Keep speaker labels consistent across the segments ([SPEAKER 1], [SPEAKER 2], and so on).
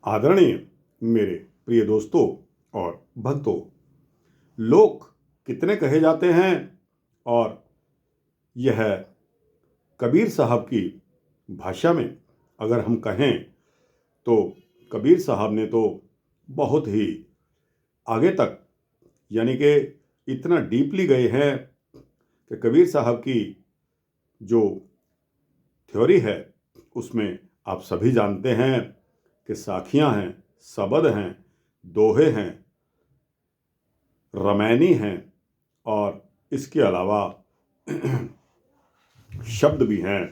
[SPEAKER 1] आदरणीय मेरे प्रिय दोस्तों और भक्तों, लोक कितने कहे जाते हैं और यह कबीर साहब की भाषा में अगर हम कहें तो कबीर साहब ने तो बहुत ही आगे तक यानी कि इतना डीपली गए हैं कि कबीर साहब की जो थ्योरी है उसमें आप सभी जानते हैं कि साखियां हैं, सबद हैं, दोहे हैं, रमैनी हैं और इसके अलावा शब्द भी हैं।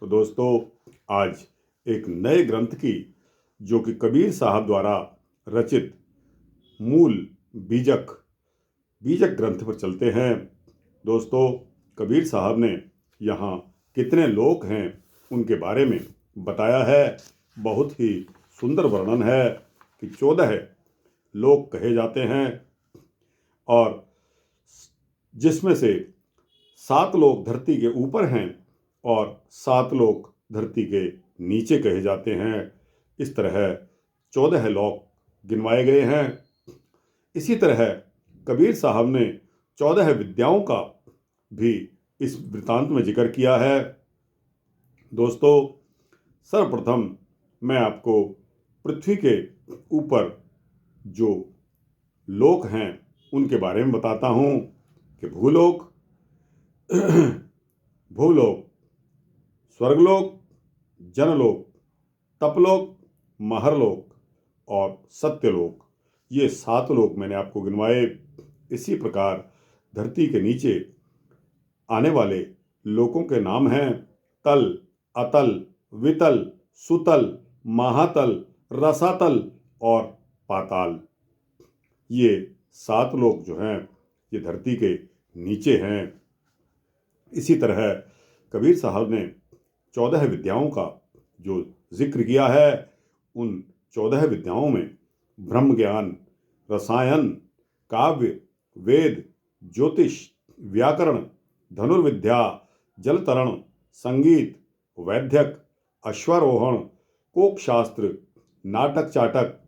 [SPEAKER 1] तो दोस्तों, आज एक नए ग्रंथ की जो कि कबीर साहब द्वारा रचित मूल बीजक ग्रंथ पर चलते हैं। दोस्तों, कबीर साहब ने यहाँ कितने लोक हैं उनके बारे में बताया है। बहुत ही सुंदर वर्णन है कि 14 लोक कहे जाते हैं और जिसमें से 7 लोक धरती के ऊपर हैं और 7 लोक धरती के नीचे कहे जाते हैं। इस तरह 14 लोक गिनवाए गए हैं। इसी तरह कबीर साहब ने 14 विद्याओं का भी इस वृतांत में जिक्र किया है। दोस्तों, सर्वप्रथम मैं आपको पृथ्वी के ऊपर जो लोक हैं उनके बारे में बताता हूँ कि भूलोक, भूलोक, स्वर्गलोक, जनलोक, तपलोक, महरलोक और सत्यलोक, ये 7 लोक मैंने आपको गिनवाए। इसी प्रकार धरती के नीचे आने वाले लोकों के नाम हैं तल, अतल, वितल, सुतल, महातल, रसातल और पाताल। ये 7 लोक जो हैं ये धरती के नीचे हैं। इसी तरह कबीर साहब ने 14 विद्याओं का जो जिक्र किया है, उन 14 विद्याओं में ब्रह्म ज्ञान, रसायन, काव्य, वेद, ज्योतिष, व्याकरण, धनुर्विद्या, जलतरण, संगीत, वैद्यक, अश्वारोहण, कोकशास्त्र, नाटक चाटक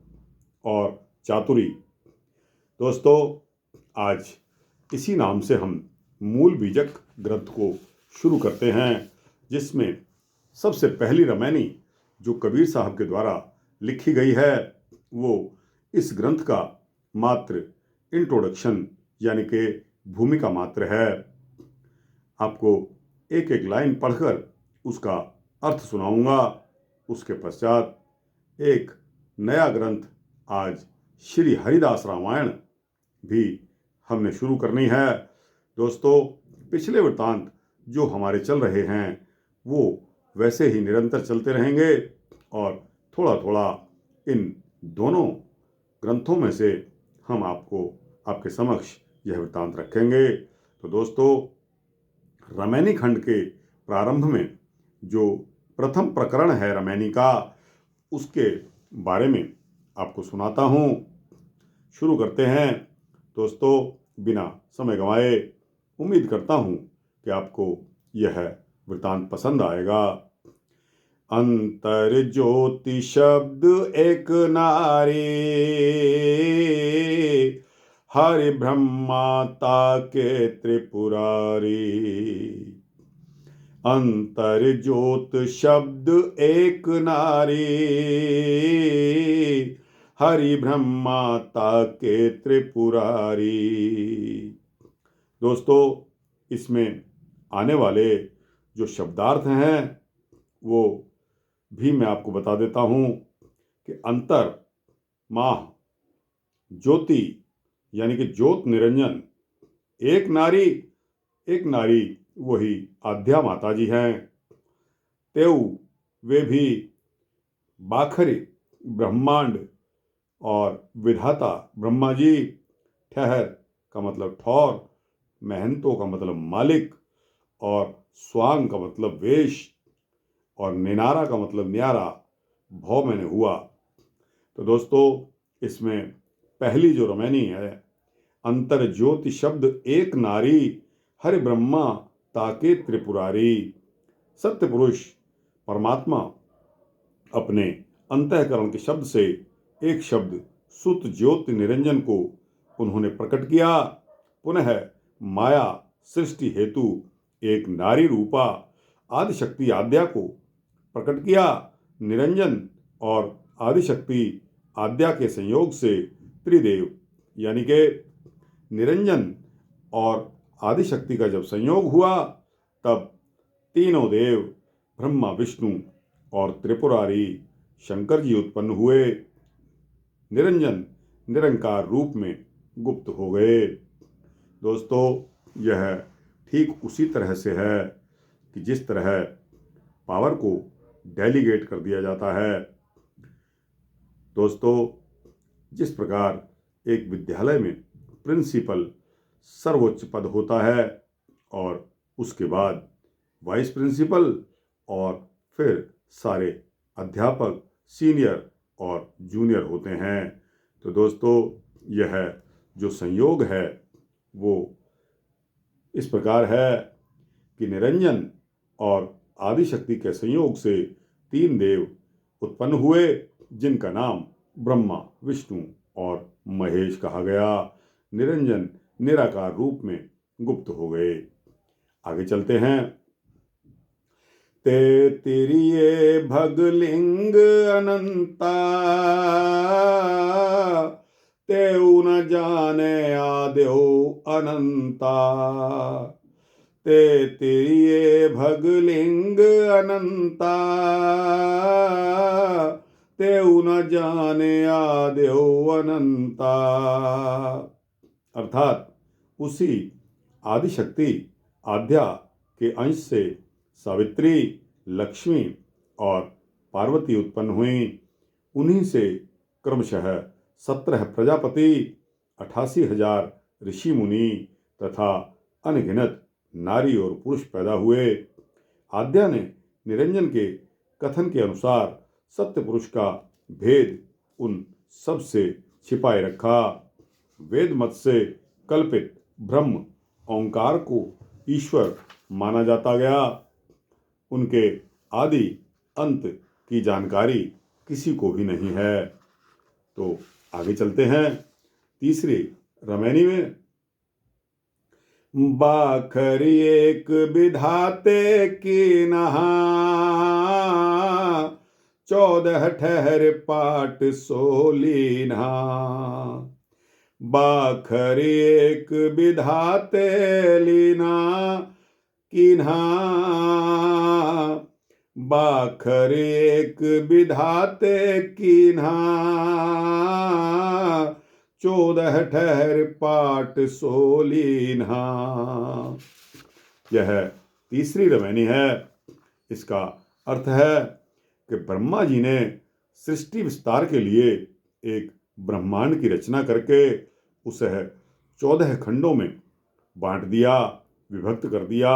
[SPEAKER 1] और चातुरी। दोस्तों, आज इसी नाम से हम मूल बीजक ग्रंथ को शुरू करते हैं, जिसमें सबसे पहली रमैनी जो कबीर साहब के द्वारा लिखी गई है वो इस ग्रंथ का मात्र इंट्रोडक्शन यानी कि भूमिका मात्र है। आपको एक एक लाइन पढ़कर उसका अर्थ सुनाऊंगा। उसके पश्चात एक नया ग्रंथ आज श्री हरिदास रामायण भी हमने शुरू करनी है। दोस्तों, पिछले वृत्तांत जो हमारे चल रहे हैं वो वैसे ही निरंतर चलते रहेंगे और थोड़ा थोड़ा इन दोनों ग्रंथों में से हम आपको आपके समक्ष यह वृत्तांत रखेंगे। तो दोस्तों, रमैनी खंड के प्रारंभ में जो प्रथम प्रकरण है रमैनी का, उसके बारे में आपको सुनाता हूँ। शुरू करते हैं। दोस्तों, बिना समय गंवाए उम्मीद करता हूँ कि आपको यह वृत्तांत पसंद आएगा। अंतर ज्योति शब्द एक नारी, हरि ब्रह्माता के त्रिपुरारी। अंतर ज्योत शब्द एक नारी, हरि ब्रह्माता के त्रिपुरारी। दोस्तों, इसमें आने वाले जो शब्दार्थ हैं वो भी मैं आपको बता देता हूँ कि अंतर माह, ज्योति यानी कि ज्योत निरंजन, एक नारी वही आद्या माता जी हैं। तेऊ वे भी बाखरी ब्रह्मांड और विधाता ब्रह्मा जी। ठहर का मतलब ठौर, महंतों का मतलब मालिक और स्वांग का मतलब वेश और निनारा का मतलब न्यारा, भौ मैंने हुआ। तो दोस्तों, इसमें पहली जो रमैनी है, अंतर ज्योति शब्द एक नारी, हरि ब्रह्मा ताके त्रिपुरारी। सत्य पुरुष परमात्मा अपने अंतःकरण के शब्द से एक शब्द सुत ज्योति निरंजन को उन्होंने प्रकट किया। पुनः माया सृष्टि हेतु एक नारी रूपा आदिशक्ति आद्या को प्रकट किया। निरंजन और आदिशक्ति आद्या के संयोग से त्रिदेव यानी कि निरंजन और आदिशक्ति का जब संयोग हुआ तब तीनों देव ब्रह्मा विष्णु और त्रिपुरारी शंकर जी उत्पन्न हुए। निरंजन निरंकार रूप में गुप्त हो गए। दोस्तों, यह ठीक उसी तरह से है कि जिस तरह पावर को डेलीगेट कर दिया जाता है। दोस्तों, जिस प्रकार एक विद्यालय में प्रिंसिपल सर्वोच्च पद होता है और उसके बाद वाइस प्रिंसिपल और फिर सारे अध्यापक सीनियर और जूनियर होते हैं, तो दोस्तों यह जो संयोग है वो इस प्रकार है कि निरंजन और आदिशक्ति के संयोग से तीन देव उत्पन्न हुए जिनका नाम ब्रह्मा विष्णु और महेश कहा गया। निरंजन निराकार रूप में गुप्त हो गए। आगे चलते हैं। ते तिरिये भगलिंग अनंता तेउ न जाने आद्यो अनंता। ते तिरिये भगलिंग अनंता तेउ न जाने आद्यो अनंता। अर्थात उसी आदिशक्ति आद्या के अंश से सावित्री, लक्ष्मी और पार्वती उत्पन्न हुई। उन्हीं से क्रमशः 17 प्रजापति, 88,000 ऋषि मुनि तथा अनगिनत नारी और पुरुष पैदा हुए। आद्या ने निरंजन के कथन के अनुसार सत्य पुरुष का भेद उन सब से छिपाए रखा। वेद मत से कल्पित ब्रह्म ओंकार को ईश्वर माना जाता गया। उनके आदि अंत की जानकारी किसी को भी नहीं है। तो आगे चलते हैं तीसरी रमैनी में। बाखरी एक विधाते की नहा 14 ठहर पाट सोलीना। बाखरी एक विधाते लीना किन्हा। बाखर एक विधाते किन्हा 14 ठहर पाट सोलीन्हा। यह तीसरी रमैनी है। इसका अर्थ है कि ब्रह्मा जी ने सृष्टि विस्तार के लिए एक ब्रह्मांड की रचना करके उसे 14 खंडों में बांट दिया, विभक्त कर दिया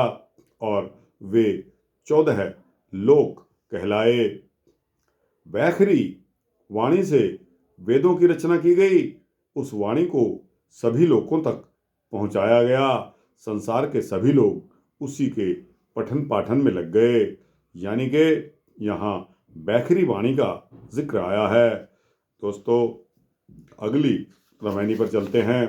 [SPEAKER 1] और वे 14 लोक कहलाए। वैखरी वाणी से वेदों की रचना की गई। उस वाणी को सभी लोकों तक पहुंचाया गया। संसार के सभी लोग उसी के पठन पाठन में लग गए। यानी कि यहाँ वैखरी वाणी का जिक्र आया है। दोस्तों, अगली रमैनी पर चलते हैं।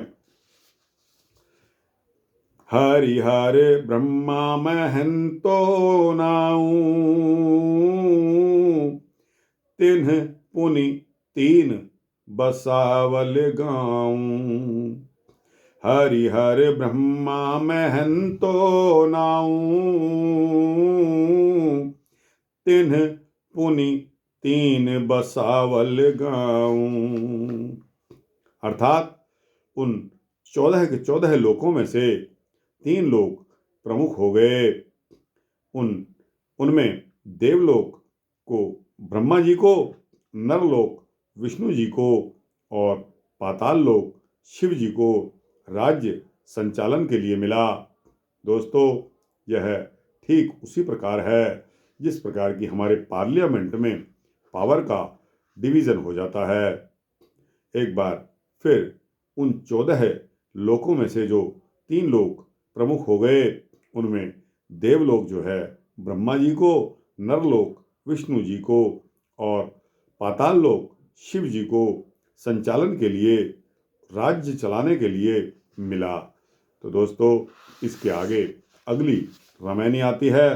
[SPEAKER 1] हरिहर ब्रह्मा महंतो नाऊ तिन्ह पुनि तीन बसावल गाऊं। हरिहर ब्रह्मा महंतो नाऊ तिन्ह पुनि तीन बसावल गाऊं। अर्थात उन 14 के 14 लोकों में से 3 लोक प्रमुख हो गए। उनमें देवलोक को ब्रह्मा जी को, नरलोक विष्णु जी को और पाताल लोक शिव जी को राज्य संचालन के लिए मिला। दोस्तों, यह ठीक उसी प्रकार है जिस प्रकार की हमारे पार्लियामेंट में पावर का डिवीज़न हो जाता है। एक बार फिर उन 14 लोकों में से जो 3 लोक प्रमुख हो गए, उनमें देवलोक जो है ब्रह्मा जी को, नरलोक विष्णु जी को और पाताल लोक शिव जी को संचालन के लिए, राज्य चलाने के लिए मिला। तो दोस्तों, इसके आगे अगली रामायणी आती है।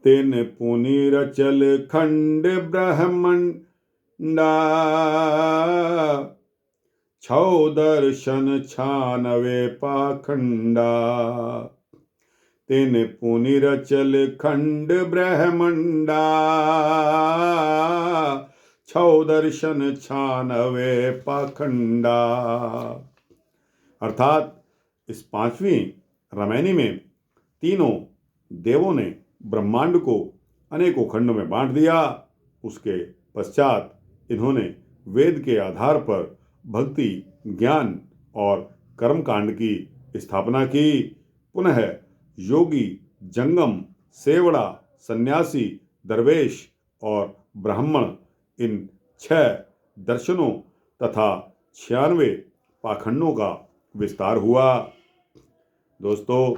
[SPEAKER 1] तेन पुनि रचल खंड ब्रह्मंडा, छौ दर्शन छानवे पाखंडा। तेन पुनि रचल खंड ब्रह्मंडा, छौ दर्शन छानवे पाखंडा। अर्थात इस 5वीं रामायणी में तीनों देवों ने ब्रह्मांड को अनेकों खंडों में बांट दिया। उसके पश्चात इन्होंने वेद के आधार पर भक्ति, ज्ञान और कर्मकांड की स्थापना की। पुनः योगी, जंगम, सेवड़ा, सन्यासी, दरवेश और ब्राह्मण, इन 6 दर्शनों तथा 96 पाखंडों का विस्तार हुआ। दोस्तों,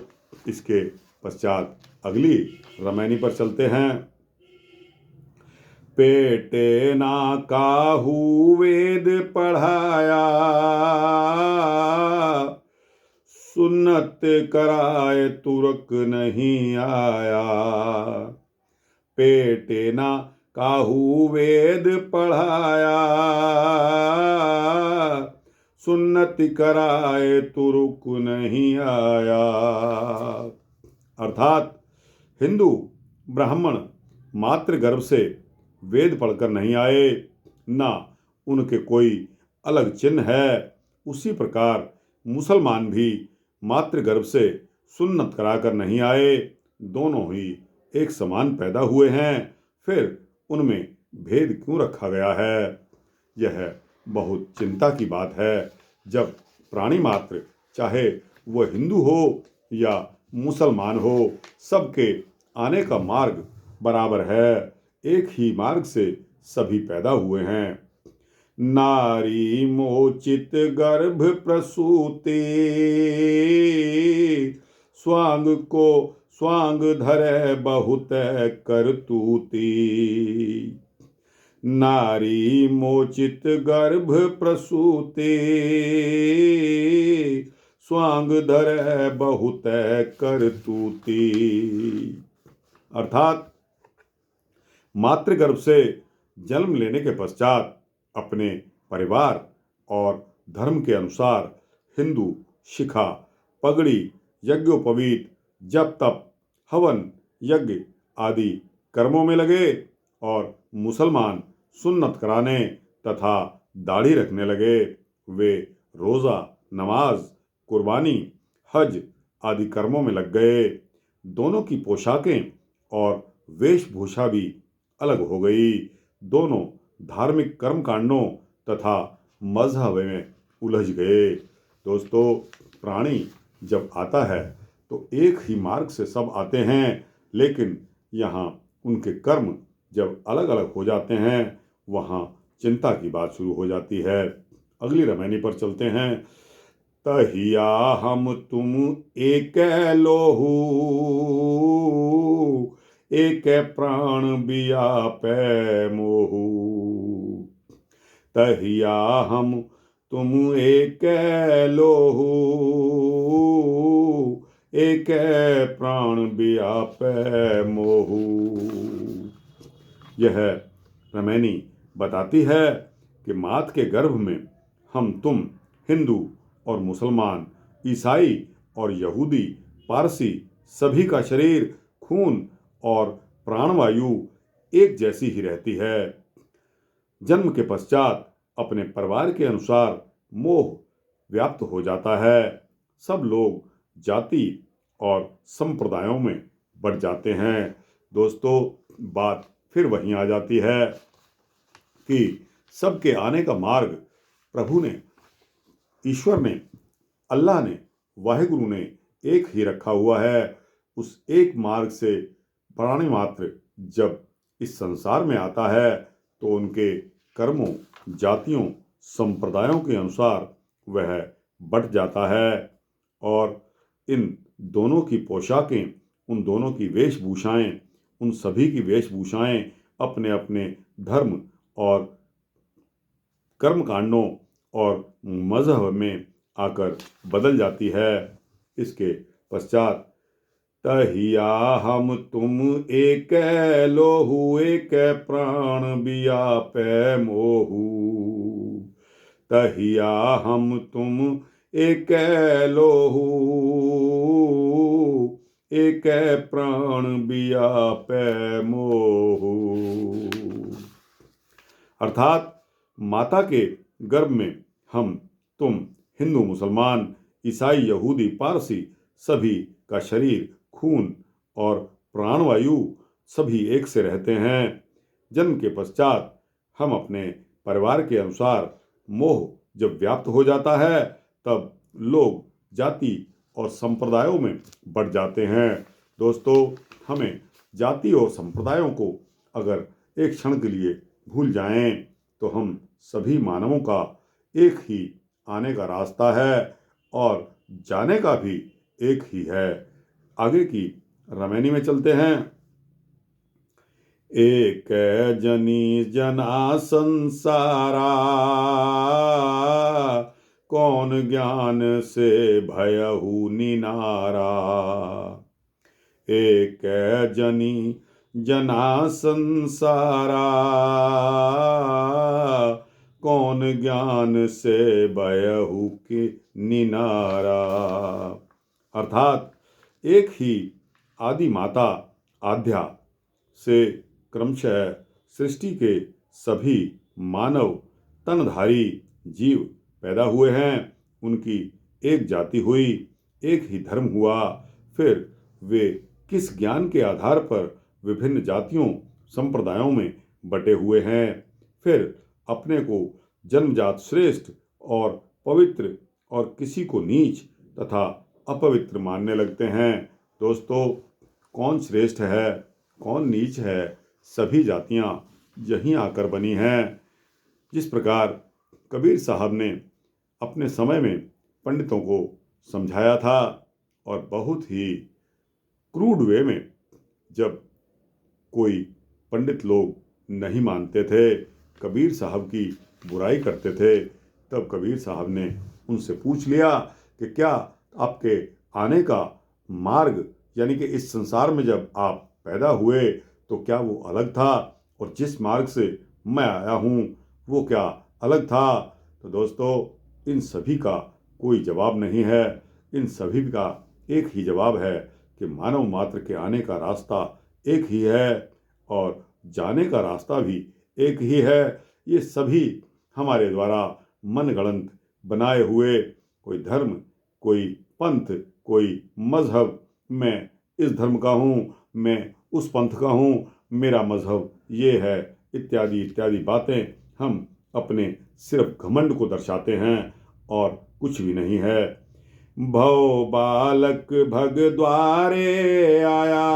[SPEAKER 1] इसके पश्चात अगली रामायणी पर चलते हैं। पेटे ना काहू वेद पढ़ाया, सुन्नत कराए तुरक नहीं आया। पेटे ना काहू वेद पढ़ाया, सुन्नति कराए तुरुक नहीं आया। अर्थात हिंदू ब्राह्मण मातृगर्भ से वेद पढ़कर नहीं आए, ना उनके कोई अलग चिन्ह है। उसी प्रकार मुसलमान भी मातृगर्भ से सुन्नत कराकर नहीं आए। दोनों ही एक समान पैदा हुए हैं, फिर उनमें भेद क्यों रखा गया है? यह बहुत चिंता की बात है जब प्राणी मात्र, चाहे वह हिंदू हो या मुसलमान हो, सबके आने का मार्ग बराबर है। एक ही मार्ग से सभी पैदा हुए हैं। नारी मोचित गर्भ प्रसूति, स्वांग को स्वांग धरे बहुत करतूती। नारी मोचित गर्भ प्रसूति, स्वांग धरे बहुत करतूती। अर्थात मातृगर्भ से जन्म लेने के पश्चात अपने परिवार और धर्म के अनुसार हिंदू शिखा, पगड़ी, यज्ञोपवीत, जप तप, हवन, यज्ञ आदि कर्मों में लगे और मुसलमान सुन्नत कराने तथा दाढ़ी रखने लगे। वे रोज़ा, नमाज, कुर्बानी, हज आदि कर्मों में लग गए। दोनों की पोशाकें और वेशभूषा भी अलग हो गई। दोनों धार्मिक कर्मकांडों तथा मजहब में उलझ गए। दोस्तों, प्राणी जब आता है तो एक ही मार्ग से सब आते हैं, लेकिन यहाँ उनके कर्म जब अलग अलग हो जाते हैं, वहाँ चिंता की बात शुरू हो जाती है। अगली रामायणी पर चलते हैं। तहिया हम तुम एक लोहू, एक प्राण बियापै मोहू। तहिया हम तुम एक लोहू, एक प्राण बियापै मोहू। यह रामायणी बताती है कि मात के गर्भ में हम तुम हिंदू और मुसलमान, ईसाई और यहूदी, पारसी, सभी का शरीर, खून और प्राणवायु एक जैसी ही रहती है। जन्म के पश्चात अपने परिवार के अनुसार मोह व्याप्त हो जाता है। सब लोग जाति और संप्रदायों में बढ़ जाते हैं। दोस्तों, बात फिर वहीं आ जाती है कि सबके आने का मार्ग प्रभु ने, ईश्वर ने, अल्लाह ने, वाहिगुरु ने एक ही रखा हुआ है। उस एक मार्ग से प्राणी मात्र जब इस संसार में आता है तो उनके कर्मों, जातियों, संप्रदायों के अनुसार वह बट जाता है और इन दोनों की पोशाकें, उन दोनों की वेशभूषाएं, उन सभी की वेशभूषाएं अपने अपने धर्म और कर्म कांडों और मजहब में आकर बदल जाती है। इसके पश्चात तहिया हम तुम एक लोहू एक प्राण बियापै मोहू, तहिया हम तुम एक लोहू एक प्राण बियापै मोहू। अर्थात माता के गर्भ में हम तुम हिंदू मुसलमान ईसाई यहूदी पारसी सभी का शरीर खून और प्राणवायु सभी एक से रहते हैं। जन्म के पश्चात हम अपने परिवार के अनुसार मोह जब व्याप्त हो जाता है तब लोग जाति और संप्रदायों में बढ़ जाते हैं। दोस्तों, हमें जाति और संप्रदायों को अगर एक क्षण के लिए भूल जाएं तो हम सभी मानवों का एक ही आने का रास्ता है और जाने का भी एक ही है। आगे की रामायणी में चलते हैं। एक जनी जना संसारा, कौन ज्ञान से भयहु निनारा। एक जनी जना संसारा, कौन ज्ञान से भयहु के निनारा। अर्थात एक ही आदि माता आद्या से क्रमशः सृष्टि के सभी मानव तनधारी जीव पैदा हुए हैं। उनकी एक जाति हुई, एक ही धर्म हुआ। फिर वे किस ज्ञान के आधार पर विभिन्न जातियों संप्रदायों में बटे हुए हैं, फिर अपने को जन्मजात श्रेष्ठ और पवित्र और किसी को नीच तथा अपवित्र मानने लगते हैं। दोस्तों, कौन श्रेष्ठ है, कौन नीच है, सभी जातियां यहीं आकर बनी हैं। जिस प्रकार कबीर साहब ने अपने समय में पंडितों को समझाया था और बहुत ही क्रूड वे में जब कोई पंडित लोग नहीं मानते थे, कबीर साहब की बुराई करते थे, तब कबीर साहब ने उनसे पूछ लिया कि क्या आपके आने का मार्ग यानी कि इस संसार में जब आप पैदा हुए तो क्या वो अलग था और जिस मार्ग से मैं आया हूँ वो क्या अलग था। तो दोस्तों, इन सभी का कोई जवाब नहीं है। इन सभी का एक ही जवाब है कि मानव मात्र के आने का रास्ता एक ही है और जाने का रास्ता भी एक ही है। ये सभी हमारे द्वारा मनगढ़ंत बनाए हुए कोई धर्म, कोई पंथ, कोई मजहब, मैं इस धर्म का हूँ, मैं उस पंथ का हूँ, मेरा मजहब ये है, इत्यादि इत्यादि बातें हम अपने सिर्फ घमंड को दर्शाते हैं और कुछ भी नहीं है। भव बालक भग द्वारे आया,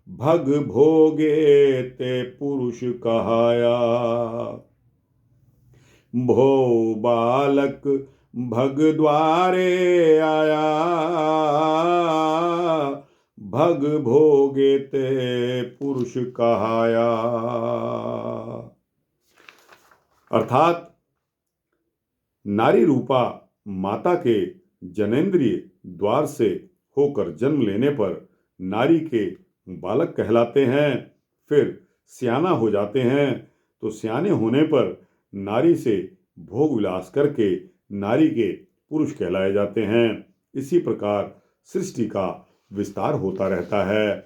[SPEAKER 1] भग भोगे ते पुरुष कहाया। भो बालक भग द्वारे आया, भग भोगे ते पुरुष कहाया। अर्थात नारी रूपा माता के जनेंद्रिय द्वार से होकर जन्म लेने पर नारी के बालक कहलाते हैं। फिर सियाना हो जाते हैं तो सियाने होने पर नारी से भोग विलास करके नारी के पुरुष कहलाए जाते हैं। इसी प्रकार सृष्टि का विस्तार होता रहता है।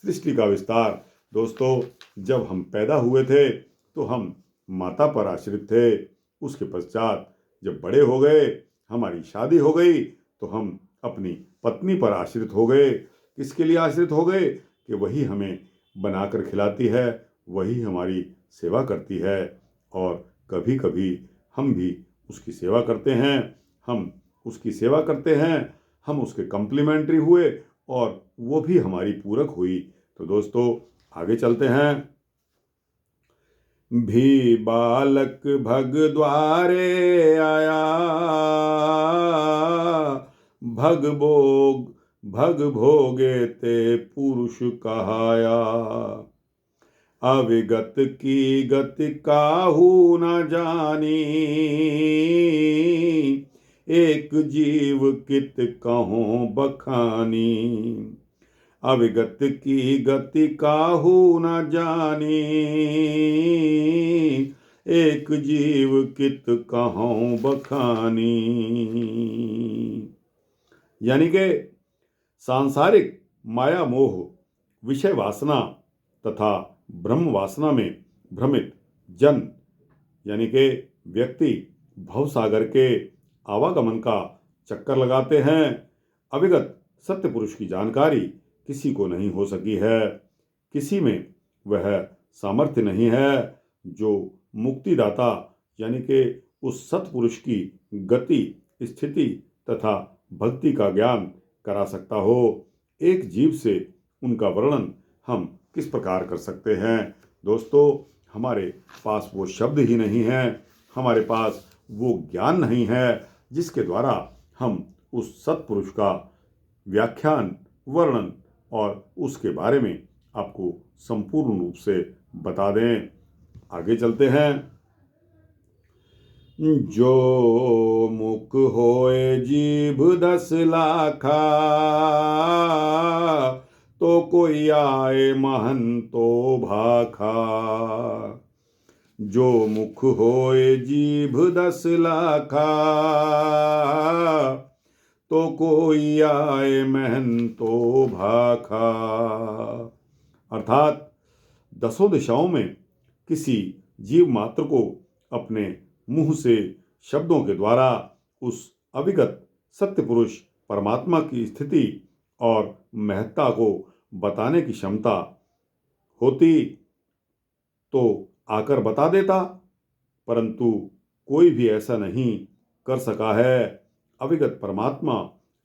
[SPEAKER 1] सृष्टि का विस्तार दोस्तों, जब हम पैदा हुए थे तो हम माता पर आश्रित थे। उसके पश्चात जब बड़े हो गए, हमारी शादी हो गई तो हम अपनी पत्नी पर आश्रित हो गए। किसके लिए आश्रित हो गए कि वही हमें बनाकर खिलाती है, वही हमारी सेवा करती है और कभी कभी हम भी उसकी सेवा करते हैं। हम उसकी सेवा करते हैं, हम उसके कम्प्लीमेंट्री हुए और वो भी हमारी पूरक हुई। तो दोस्तों, आगे चलते हैं। भी बालक भग द्वारे आया, भग भोग भग भोगे ते पुरुष कहाया। अविगत की गति काहू न जानी, एक जीव कित कहूँ बखानी। अविगत की गति काहू न जानी, एक जीव कित कहूँ बखानी। यानी कि सांसारिक माया मोह विषय वासना तथा ब्रह्म वासना में भ्रमित जन यानी कि व्यक्ति भवसागर के आवागमन का चक्कर लगाते हैं। अविगत सत्य पुरुष की जानकारी किसी को नहीं हो सकी है। किसी में वह सामर्थ्य नहीं है जो मुक्तिदाता यानी कि उस सत्पुरुष की गति, स्थिति तथा भक्ति का ज्ञान करा सकता हो। एक जीव से उनका वर्णन हम किस प्रकार कर सकते हैं? दोस्तों, हमारे पास वो शब्द ही नहीं है, हमारे पास वो ज्ञान नहीं है जिसके द्वारा हम उस सत्पुरुष का व्याख्यान, वर्णन और उसके बारे में आपको संपूर्ण रूप से बता दें। आगे चलते हैं। जो मुख होए जीभ 10 लाखा, तो कोई आए महंतो भाखा। जो मुख होए जीभ 10 लाखा, तो कोई आए महंतो भाखा। अर्थात 10 दिशाओं में किसी जीव मात्र को अपने मुंह से शब्दों के द्वारा उस अविगत सत्य पुरुष परमात्मा की स्थिति और महत्ता को बताने की क्षमता होती तो आकर बता देता, परंतु कोई भी ऐसा नहीं कर सका है। अविगत परमात्मा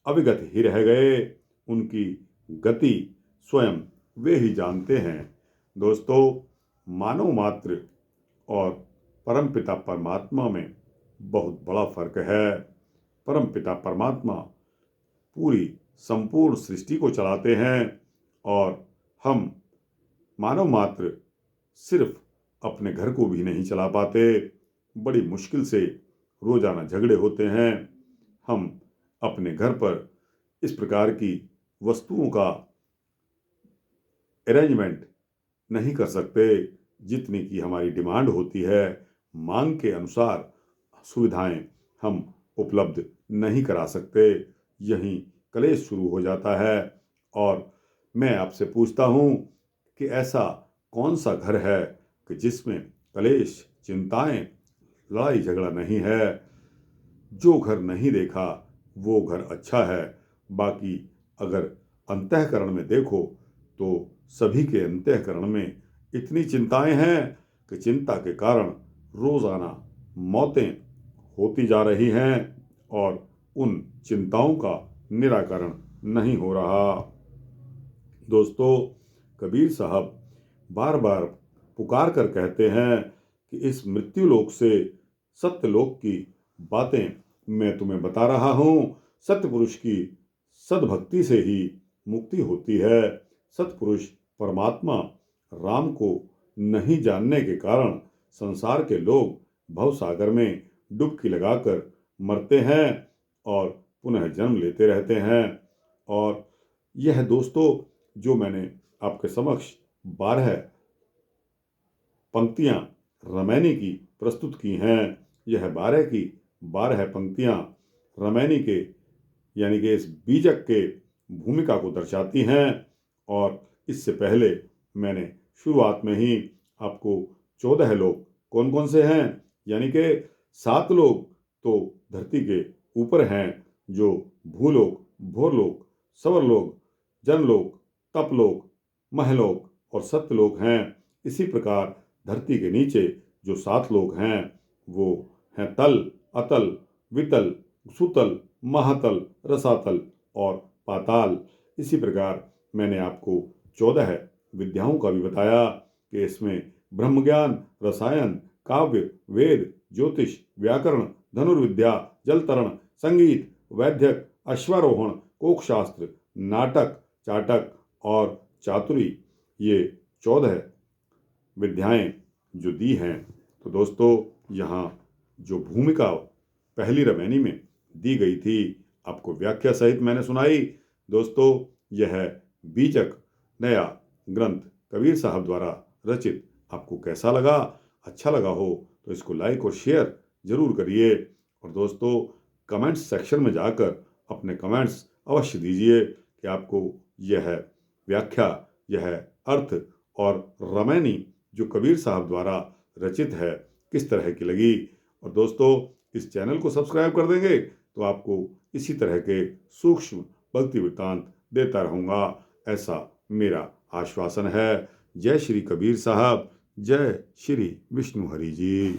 [SPEAKER 1] अविगत ही रह गए, उनकी गति स्वयं वे ही जानते हैं। दोस्तों, मानव मात्र और परमपिता परमात्मा में बहुत बड़ा फर्क है। परमपिता परमात्मा पूरी संपूर्ण सृष्टि को चलाते हैं और हम मानव मात्र सिर्फ अपने घर को भी नहीं चला पाते। बड़ी मुश्किल से रोजाना झगड़े होते हैं। हम अपने घर पर इस प्रकार की वस्तुओं का अरेंजमेंट नहीं कर सकते जितनी की हमारी डिमांड होती है। मांग के अनुसार सुविधाएं हम उपलब्ध नहीं करा सकते। यहीं कलेश शुरू हो जाता है और मैं आपसे पूछता हूं कि ऐसा कौन सा घर है कि जिसमें कलेश, चिंताएं, लड़ाई झगड़ा नहीं है? जो घर नहीं देखा वो घर अच्छा है। बाकी अगर अंतःकरण में देखो तो सभी के अंतःकरण में इतनी चिंताएं हैं कि चिंता के कारण रोजाना मौतें होती जा रही हैं और उन चिंताओं का निराकरण नहीं हो रहा। दोस्तों, कबीर साहब बार बार पुकार कर कहते हैं कि इस मृत्युलोक से सत्यलोक की बातें मैं तुम्हें बता रहा हूं। सत्यपुरुष की सद्भक्ति से ही मुक्ति होती है। सत्पुरुष परमात्मा राम को नहीं जानने के कारण संसार के लोग भवसागर में डुबकी लगाकर मरते हैं और पुनः जन्म लेते रहते हैं। और यह दोस्तों जो मैंने आपके समक्ष 12 पंक्तियां रामायणी की प्रस्तुत की हैं, यह 12 की 12 पंक्तियां रामायणी के यानी कि इस बीजक के भूमिका को दर्शाती हैं। और इससे पहले मैंने शुरुआत में ही आपको 14 लोग कौन कौन से हैं यानी कि 7 लोग तो धरती के ऊपर हैं जो भूलोक, भोरलोक, सवरलोक, जनलोक, तपलोक, महलोक और सत्यलोक हैं। इसी प्रकार धरती के नीचे जो 7 लोक हैं वो हैं तल, अतल, वितल, सुतल, महातल, रसातल और पाताल। इसी प्रकार मैंने आपको 14 विद्याओं का भी बताया कि इसमें ब्रह्म ज्ञान, रसायन, काव्य, वेद, ज्योतिष, व्याकरण, धनुर्विद्या, जलतरण, संगीत, वैद्यक, अश्वारोहण, कोकशास्त्र, नाटक, चाटक और चातुरी, ये 14 विद्याएं जो दी हैं। तो दोस्तों, यहाँ जो भूमिका पहली रमैनी में दी गई थी, आपको व्याख्या सहित मैंने सुनाई। दोस्तों, यह बीजक नया ग्रंथ कबीर साहब द्वारा रचित आपको कैसा लगा? अच्छा लगा हो तो इसको लाइक और शेयर जरूर करिए। और दोस्तों, कमेंट्स सेक्शन में जाकर अपने कमेंट्स अवश्य दीजिए कि आपको यह व्याख्या, यह अर्थ और रमैनी जो कबीर साहब द्वारा रचित है किस तरह की लगी। और दोस्तों, इस चैनल को सब्सक्राइब कर देंगे तो आपको इसी तरह के सूक्ष्म भक्ति वृत्तांत देता रहूँगा, ऐसा मेरा आश्वासन है। जय श्री कबीर साहब, जय श्री विष्णु हरि जी।